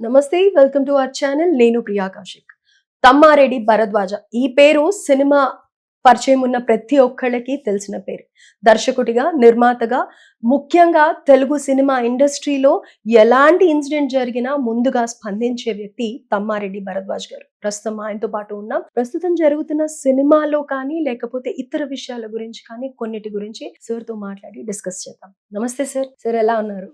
నమస్తే welcome to our channel. నేను ప్రియా కౌశిక్. తమ్మారెడ్డి భరద్వాజ ఈ పేరు సినిమా పరిచయం ఉన్న ప్రతి ఒక్కళ్ళకి తెలిసిన పేరు. దర్శకుడిగా, నిర్మాతగా, ముఖ్యంగా తెలుగు సినిమా ఇండస్ట్రీలో ఎలాంటి ఇన్సిడెంట్ జరిగినా ముందుగా స్పందించే వ్యక్తి తమ్మారెడ్డి భరద్వాజ్ గారు. ప్రస్తుతం ఆయనతో పాటు ఉన్నాం. ప్రస్తుతం జరుగుతున్న సినిమాలో కానీ లేకపోతే ఇతర విషయాల గురించి కానీ కొన్నిటి గురించి సార్తో మాట్లాడి డిస్కస్ చేద్దాం. నమస్తే సార్. సార్ ఎలా ఉన్నారు?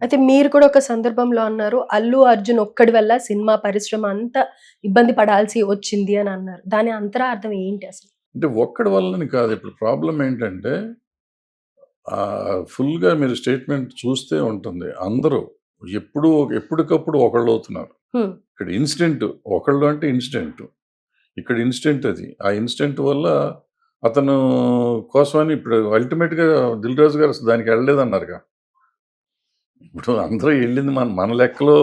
అయితే మీరు కూడా ఒక సందర్భంలో అన్నారు, అల్లు అర్జున్ ఒక్కడి వల్ల సినిమా పరిశ్రమ అంతా ఇబ్బంది పడాల్సి వచ్చింది అని అన్నారు. దాని అంతరార్థం ఏంటి అసలు? అంటే ఒక్కడి వల్లని కాదు. ఇప్పుడు ప్రాబ్లం ఏంటంటే ఫుల్గా మీరు స్టేట్మెంట్ చూస్తే ఉంటుంది. అందరూ ఎప్పటికప్పుడు ఒకళ్ళు అవుతున్నారు. ఇక్కడ ఇన్సిడెంట్ ఒకళ్ళు అంటే ఇన్సిడెంట్, ఇక్కడ ఇన్సిడెంట్ అది. ఆ ఇన్సిడెంట్ వల్ల అతను కోసమని ఇప్పుడు అల్టిమేట్గా దిల్ రాజు గారు దానికి వెళ్ళలేదన్నారుగా. ఇప్పుడు అందరూ వెళ్ళింది మన లెక్కలో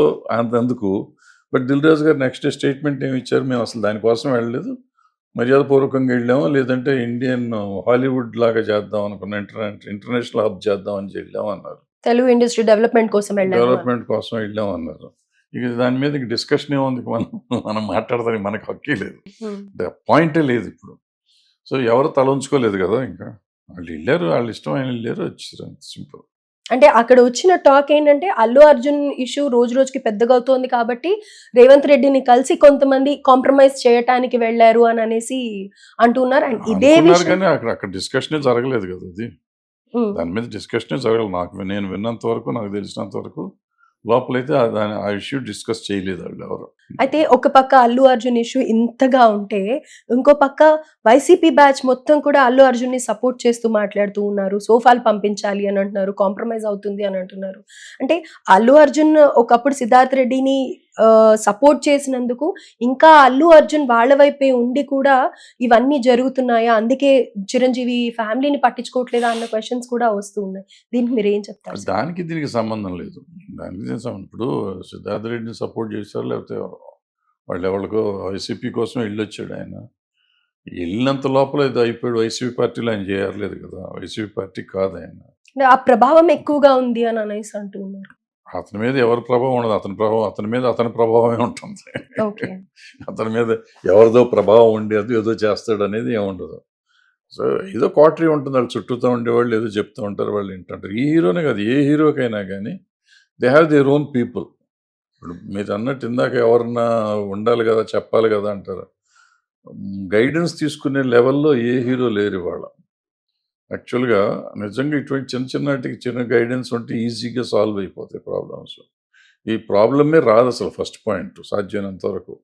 అందుకు. బట్ దిల్ రాజు గారు నెక్స్ట్ డే స్టేట్మెంట్ ఏమి ఇచ్చారు, మేము అసలు దానికోసం వెళ్ళలేదు, మర్యాదపూర్వకంగా వెళ్ళాము, లేదంటే ఇండియన్ హాలీవుడ్ లాగా చేద్దాం అనుకున్న ఇంటర్నేషనల్ హబ్ చేద్దాం అని వెళ్ళాము అన్నారు. తెలుగు ఇండస్ట్రీ డెవలప్మెంట్ కోసం వెళ్ళాము అన్నారు. ఇక దాని మీద డిస్కషన్ ఏముంది, మనం మాట్లాడదానికి మనకు హక్కే లేదు, పాయింటే లేదు ఇప్పుడు. సో ఎవరు తల ఉంచుకోలేదు కదా, ఇంకా వాళ్ళు వెళ్ళారు, వాళ్ళ ఇష్టం ఆయన వెళ్ళారు, వచ్చారు, సింపుల్. అంటే అక్కడ వచ్చిన టాక్ ఏంటంటే అల్లు అర్జున్ ఇష్యూ రోజు రోజుకి పెద్దగా అవుతోంది కాబట్టి రేవంత్ రెడ్డిని కలిసి కొంతమంది కాంప్రమైజ్ చేయటానికి వెళ్ళారు అని అనేసి అంటున్నారు. అండ్ ఇదే విషయం అక్కడ డిస్కషనే జరగలేదు కదా, అది దాని మీద డిస్కషనే జరగలేదు. నేను విన్నంత వరకు, నాకు తెలిసినంత వరకు లోపలైతే ఆ ఇష్యూ డిస్కస్ చేయలేదు వాళ్ళు ఎవరు. అయితే ఒక పక్క అల్లు అర్జున్ ఇష్యూ ఇంతగా ఉంటే, ఇంకో పక్క వైసీపీ బ్యాచ్ మొత్తం కూడా అల్లు అర్జున్ ని సపోర్ట్ చేస్తూ మాట్లాడుతూ ఉన్నారు. సోఫాలు పంపించాలి అని అంటున్నారు, కాంప్రమైజ్ అవుతుంది అని అంటున్నారు. అంటే అల్లు అర్జున్ ఒకప్పుడు సిద్ధార్థ్ రెడ్డిని సపోర్ట్ చేసినందుకు ఇంకా అల్లు అర్జున్ వాళ్ళ వైపే ఉండి కూడా ఇవన్నీ జరుగుతున్నాయా, అందుకే చిరంజీవి ఫ్యామిలీని పట్టించుకోవట్లేదా అన్న క్వశ్చన్స్ కూడా వస్తూ ఉన్నాయి. దీనికి మీరు ఏం చెప్తారు? దీనికి సంబంధం లేదు. ఇప్పుడు సిద్ధార్థ్ రెడ్డిని సపోర్ట్ చేశారు, లేకపోతే వాళ్ళు ఎవరికో వైసీపీ కోసం వెళ్ళొచ్చాడు ఆయన. వెళ్ళినంత లోపల ఇది అయిపోయాడు. వైసీపీ పార్టీలో ఆయన చేయలేదు కదా, వైసీపీ పార్టీ కాదు ఆయన. ఆ ప్రభావం ఎక్కువగా ఉంది అని అనేసి అంటున్నారు. అతని మీద ఎవరి ప్రభావం ఉండదు, అతని మీద అతని ప్రభావమే ఉంటుంది. అతని మీద ఎవరిదో ప్రభావం ఉండేది, ఏదో చేస్తాడు అనేది ఏముండదు. సో ఏదో క్వార్టరీ ఉంటుంది, వాళ్ళు చుట్టూతో ఉండేవాళ్ళు ఏదో చెప్తూ ఉంటారు, వాళ్ళు వింటుంటారు. ఈ హీరోనే కాదు, ఏ హీరోకైనా కానీ they have their own people. ఇప్పుడు మీరు అన్నట్టు ఇందాక ఎవరన్నా ఉండాలి కదా, చెప్పాలి కదా అంటారు. గైడెన్స్ తీసుకునే లెవెల్లో ఏ హీరో లేరు ఇవాళ. యాక్చువల్గా నిజంగా ఇటువంటి చిన్న గైడెన్స్ ఉంటే ఈజీగా సాల్వ్ అయిపోతాయి ప్రాబ్లమ్స్. ఈ ప్రాబ్లమే రాదు అసలు, ఫస్ట్ పాయింట్ సాధ్యమైనంత వరకు.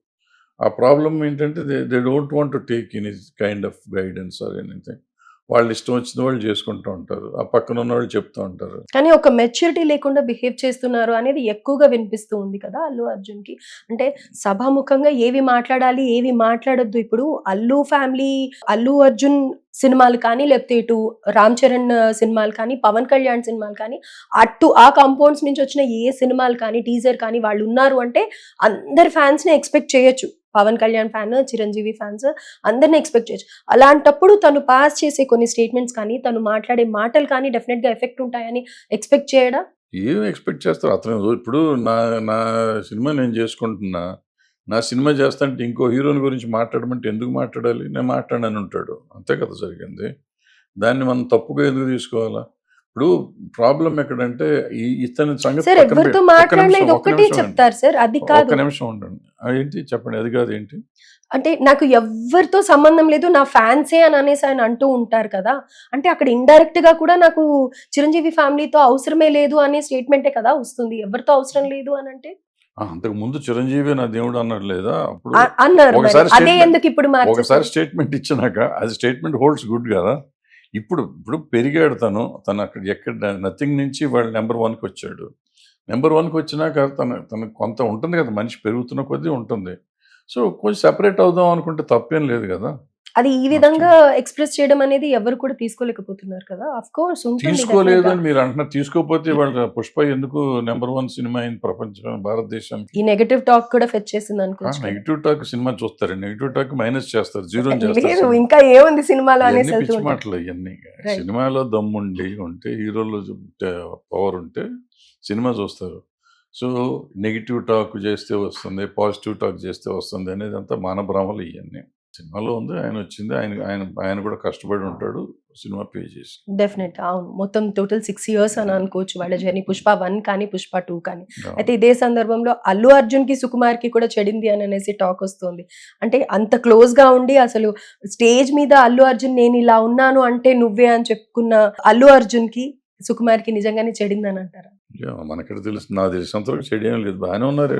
ఆ ప్రాబ్లం ఏంటంటే they don't want to take any kind of guidance or anything. వాళ్ళు ఇష్టం వచ్చిన వాళ్ళు చేసుకుంటూ ఉంటారు, ఆ పక్కన ఉన్న వాళ్ళు చెప్తూ ఉంటారు. కానీ ఒక మెచ్యూరిటీ లేకుండా బిహేవ్ చేస్తున్నారు అనేది ఎక్కువగా వినిపిస్తూ ఉంది కదా అల్లు అర్జున్ కి. అంటే సభాముఖంగా ఏవి మాట్లాడాలి, ఏవి మాట్లాడొద్దు. ఇప్పుడు అల్లు ఫ్యామిలీ, అల్లు అర్జున్ సినిమాలు కానీ, లేకపోతే ఇటు రామ్ చరణ్ సినిమాలు కానీ, పవన్ కళ్యాణ్ సినిమాలు కానీ, అటు ఆ కాంపౌండ్స్ నుంచి వచ్చిన ఏ సినిమాలు కానీ, టీజర్ కానీ వాళ్ళు ఉన్నారు అంటే అందరి ఫ్యాన్స్ ని ఎక్స్పెక్ట్ చేయొచ్చు. పవన్ కళ్యాణ్ ఫ్యాన్, చిరంజీవి ఫ్యాన్స్ అందరిని ఎక్స్పెక్ట్ చేయొచ్చు. అలాంటప్పుడు తను పాస్ చేసే కొన్ని స్టేట్మెంట్స్ కానీ, తను మాట్లాడే మాటలు కానీ డెఫినెట్ గా ఎఫెక్ట్ ఉంటాయని ఎక్స్పెక్ట్ చేయడా? ఏం ఎక్స్పెక్ట్ చేస్తారు అతను? ఇప్పుడు నా సినిమా నేను చేసుకుంటున్నా, నా సినిమా చేస్తాంటే ఇంకో హీరోని గురించి మాట్లాడమంటే ఎందుకు మాట్లాడాలి? నేను మాట్లాడని ఉంటాడు, అంతే కదా జరిగింది. దాన్ని మనం తప్పుగా ఎందుకు తీసుకోవాలా? ఇప్పుడు ప్రాబ్లం ఎక్కడంటే ఇతని సంగతి ఒక్క నిమిషం ఉండండి. ఏంటి చెప్పండి, అది కాదు ఏంటి అంటే నాకు ఎవరితో సంబంధం లేదు, నా ఫ్యాన్సే అని అనేసి ఆయన అంటూ ఉంటారు కదా. అంటే అక్కడ ఇండైరెక్ట్ గా కూడా నాకు చిరంజీవి ఫ్యామిలీతో అవసరమే లేదు అనే స్టేట్మెంటే కదా వస్తుంది. ఎవరితో అవసరం లేదు అని అంటే అంతకు ముందు చిరంజీవి నా దేవుడు అన్నాడు లేదా? అప్పుడు అన్నారు. ఒకసారి స్టేట్మెంట్ ఇచ్చినాక అది స్టేట్మెంట్ హోల్డ్స్ గుడ్ కదా. ఇప్పుడు పెరిగాడు తను అక్కడ ఎక్కడ నథింగ్ నుంచి వాళ్ళు నెంబర్ 1కి వచ్చాడు. నెంబర్ 1కి వచ్చినాక తనకు కొంత ఉంటుంది కదా, మనిషి పెరుగుతున్న కొద్దీ ఉంటుంది. సో కొంచెం సెపరేట్ అవుదాం అనుకుంటే తప్పేం లేదు కదా. అది ఈ విధంగా ఎక్స్ప్రెస్ చేయడం అనేది ఎవరు కూడా తీసుకోలేకపోతున్నారు కదా. ఆఫ్ కోర్స్ తీసుకోలేదు అని మీరు అంటున్నారు. తీసుకోకపోతే వాళ్ళ పుష్ప ఎందుకు నెంబర్ 1 సినిమా అయింది ప్రపంచం, భారతదేశానికి? ఈ నెగటివ్ టాక్ కూడా ఫెచ్ చేసింది అనుకోవచ్చు. నెగటివ్ టాక్ సినిమా చూస్తారు, నెగటివ్ టాక్ మైనస్ చేస్తారు, జీరో చేస్తారు. ఇంకా ఏముంది సినిమాలో అనేసి పిచ్చి మాటలు ఇవన్నీ. సినిమాలో దమ్ముండి ఉంటే, హీరోలో పవర్ ఉంటే సినిమా చూస్తారు. సో నెగిటివ్ టాక్ చేస్తే వస్తుంది, పాజిటివ్ టాక్ చేస్తే వస్తుంది అనేది అంతా మానభ్రమలు ఇవన్నీ. సినిమాలో ఉంది, ఆయన వచ్చింది, ఆయన కూడా కష్టపడి ఉంటాడు, సినిమా పే చేసి. డెఫినెట్ అవును. మొత్తం టోటల్ 6 ఇయర్స్ అని అనుకోవచ్చు వాళ్ళ జర్నీ. 'పుష్ప 1' కానీ 'పుష్ప 2' కానీ. అయితే ఇదే సందర్భంలో అల్లు అర్జున్‌కి, సుకుమార్‌కి కూడా చెడింది అని అనేసి టాక్ వస్తుంది. అంటే అంత క్లోజ్‌గా ఉండి అసలు స్టేజ్ మీద అల్లు అర్జున్ నేను ఇలా ఉన్నాను అంటే నువ్వే అని చెప్పుకున్న అల్లు అర్జున్‌కి, సుకుమార్‌కి నిజంగానే చెడిందని అంటారా? మనకెక్కడ తెలుస్తుంది, నాకు తెలిసినంతవరకు చెడు ఏం లేదు, బాగానే ఉన్నారు.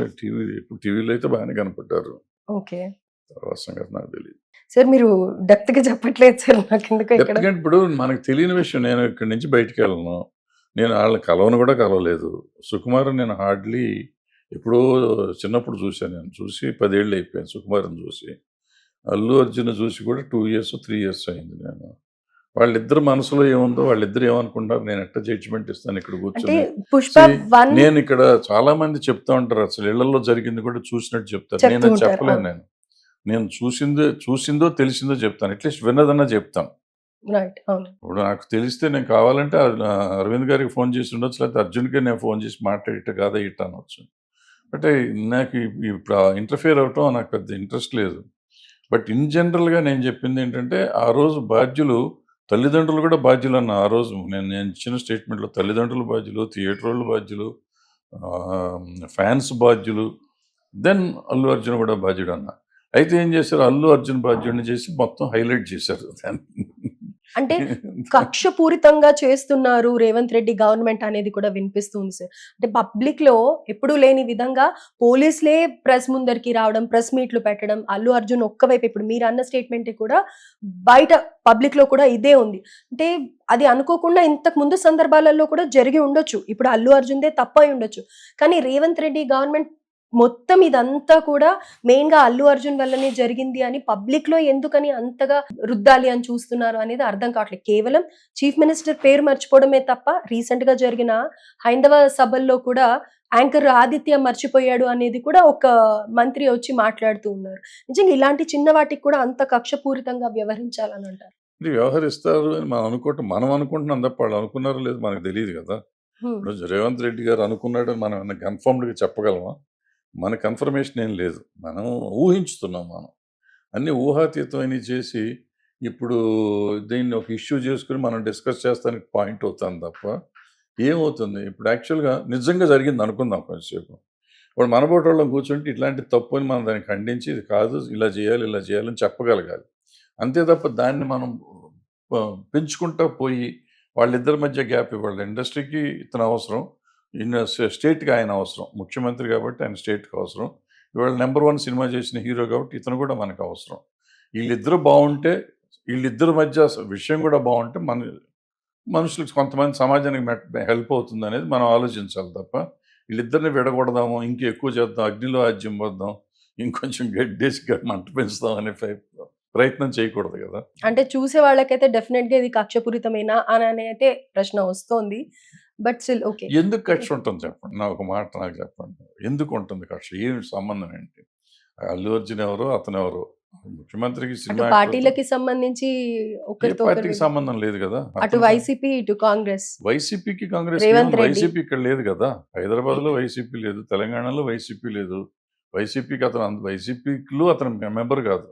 టీవీలో అయితే బాగానే కనపడ్డారు. ఓకే. తర్వాత సంగతి నాకు తెలియదు. సార్ మీరు డెప్త్‌గా చెప్పట్లేదు సార్ నాకెందుకో ఇక్కడ. డెప్త్‌గా ఇప్పుడు మనకు తెలియని విషయం, నేను ఇక్కడి నుంచి బయటికెళ్ళను. నేను ఆళ్ళని కలవను కూడా కలవలేదు. సుకుమార్‌ని నేను హార్డ్‌లీ ఎప్పుడో చిన్నప్పుడు చూసాను నేను. చూసి 10 ఏళ్ళు అయిపోయాయి సుకుమార్‌ని చూసి. అల్లు అర్జున్‌ని చూసి కూడా 2 ఇయర్స్, 3 ఇయర్స్ అయింది నేను. వాళ్ళిద్దరి మనసులో ఏముందో, వాళ్ళిద్దరు ఏమనుకుంటారు, నేను ఎట్టా జడ్జిమెంట్ ఇస్తాను ఇక్కడ అంటే కూర్చొని. 'పుష్ప 1' నేను ఇక్కడ చాలా మంది చెప్తా ఉంటారు, అసలు ఇళ్లలో జరిగింది కూడా చూసినట్టు చెప్తారు. చెప్తూ నేనది ఉంటారు. చెప్పలేను అవును. నేను. నేను చూసిందో తెలిసిందో చెప్తాను. అట్‌లీస్ట్ విన్నదన్నా చెప్తాను. రైట్. అవును. ఇప్పుడు నాకు తెలిస్తే నేను కావాలంటే అరవింద్ గారికి ఫోన్ చేసి ఉండొచ్చు, లేకపోతే అర్జున్‌కే నేను ఫోన్ చేసి మాట్లాడి ఇట్ట కాదా ఇట్ట అనొచ్చు. అంటే నాకు ఇప్పుడు ఇంటర్ఫియర్ అవ్వటం నాకు పెద్ద ఇంట్రెస్ట్ లేదు. బట్ ఇన్ జనరల్‌గా నేను చెప్పిందేంటంటే, ఆ రోజు బాధ్యులు తల్లిదండ్రులు కూడా బాధ్యులన్న. ఆ రోజు నేను నేను ఇచ్చిన స్టేట్మెంట్‌లో తల్లిదండ్రులు బాధ్యులు, థియేటరోళ్ళు బాధ్యులు, ఫ్యాన్స్ బాధ్యులు, దెన్ అల్లు అర్జున్ కూడా బాధ్యుడన్న. అయితే ఏం చేశారు, అల్లు అర్జున్ బాధ్యుడిని చేసి మొత్తం హైలైట్ చేశారు దాన్ని. అంటే కక్షపూరితంగా చేస్తున్నారు రేవంత్ రెడ్డి గవర్నమెంట్ అనేది కూడా వినిపిస్తుంది సార్. అంటే పబ్లిక్‌లో ఎప్పుడూ లేని విధంగా పోలీసులే ప్రెస్ ముందరికి రావడం, ప్రెస్ మీట్‌లు పెట్టడం, అల్లు అర్జున్ ఒక్కవైపు ఇప్పుడు మీరన్న స్టేట్మెంట్ కూడా బయట పబ్లిక్‌లో కూడా ఇదే ఉంది. అంటే అది అనుకోకుండా ఇంతకు ముందు సందర్భాలలో కూడా జరిగి ఉండొచ్చు. ఇప్పుడు అల్లు అర్జున్‌దే తప్పై ఉండొచ్చు. కానీ రేవంత్ రెడ్డి గవర్నమెంట్ మొత్తం ఇదంతా కూడా మెయిన్‌గా అల్లు అర్జున్ వల్లనే జరిగింది అని పబ్లిక్‌లో ఎందుకని అంతగా రుద్దాలి అని చూస్తున్నారు అనేది అర్థం కావట్లేదు. కేవలం చీఫ్ మినిస్టర్ పేరు మర్చిపోవడమే తప్ప రీసెంట్‌గా జరిగిన హైందవ సభల్లో కూడా యాంకర్ ఆదిత్య మర్చిపోయాడు అనేది కూడా ఒక మంత్రి వచ్చి మాట్లాడుతూ ఉన్నారు. నిజంగా ఇలాంటి చిన్న వాటికి కూడా అంత కక్షపూరితంగా వ్యవహరించాలని అంటారు. ఇది వ్యవహరిస్తారు అని మనం అనుకుంటున్నాం తప్ప వాళ్ళు అనుకున్నారో లేదో మనకు తెలియదు కదా. హ్మ్. ఇప్పుడు రేవంత్ రెడ్డి గారు అనుకున్నాడని మనం ఏమన్నా కన్ఫర్మ్డ్‌గా చెప్పగలమా? మన కన్ఫర్మేషన్ ఏం లేదు. మనం ఊహించుతున్నాం మనం. అన్నీ ఊహాతీతమైనవి చేసి, ఇప్పుడు దీన్ని ఒక ఇష్యూ చేసుకొని మనం డిస్కస్ చేస్తానికి పాయింట్ అవుతాను తప్ప, ఏమవుతుంది? ఇప్పుడు యాక్చువల్‌గా నిజంగా జరిగింది అనుకుందాం కొంచెంసేపు. ఇప్పుడు మనబోటోళ్ళం కూర్చుంటే ఇట్లాంటి తప్పు అని మనం దాన్ని ఖండించి, ఇది కాదు ఇలా చేయాలి, ఇలా చేయాలని చెప్పగలగాలి. అంతే తప్ప దాన్ని మనం పెంచుకుంటా పోయి, వాళ్ళిద్దరి మధ్య గ్యాప్ ఇవ్వాలి. ఇండస్ట్రీకి ఇతను అవసరం. స్టేట్‌కి ఆయన అవసరం. ముఖ్యమంత్రి కాబట్టి ఆయన స్టేట్‌కి అవసరం. ఇవాళ నంబర్ 1 సినిమా చేసిన హీరో కాబట్టి ఇతను కూడా మనకు అవసరం. వీళ్ళిద్దరూ బావుంటే, వీళ్ళిద్దరి మధ్య విషయం కూడా బావుంటే మనుషులకి కొంతమంది సమాజానికి హెల్ప్ అవుతుందనేది మనం ఆలోచించాలి తప్ప, వీళ్ళిద్దరిని విడగొడదాము, ఇంకా ఎక్కువ చేద్దాం, అగ్నిలో ఆజ్యం పోద్దాం, ఇంకొంచెం గడ్డేసి మంట పెంచుదాం అనే ప్రయత్నం చేయకూడదు కదా. అంటే చూసే వాళ్ళకైతే డెఫినెట్‌గా ఇది కక్షపూరితమేనా అని అయితే ప్రశ్న వస్తోంది. But still okay. ఎందుకు కక్ష ఉంటుంది చెప్పండి? నా ఒక మాట నాకు చెప్పండి. ఎందుకు ఉంటుంది కక్ష? ఏమి సంబంధం ఏంటి? అల్లు అర్జున్ ఎవరో, అతనెవరో. ముఖ్యమంత్రికి అటు సినిమా యాక్టర్‌తో పార్టీలకి సంబంధించి ఏ ఒకరితో ఒకరు పార్టీకి సంబంధం లేదు కదా. అటు వైసీపీ, ఇటు కాంగ్రెస్. వైసీపీకి, కాంగ్రెస్‌కి రేవంత్ ఏముంది? రెడ్డి. వైసీపీ ఇక్కడ లేదు కదా. హైదరాబాద్‌లో వైసీపీ లేదు. తెలంగాణలో వైసీపీ లేదు. వైసీపీకి అతను వైసీపీలో అతను మెంబర్ కాదు.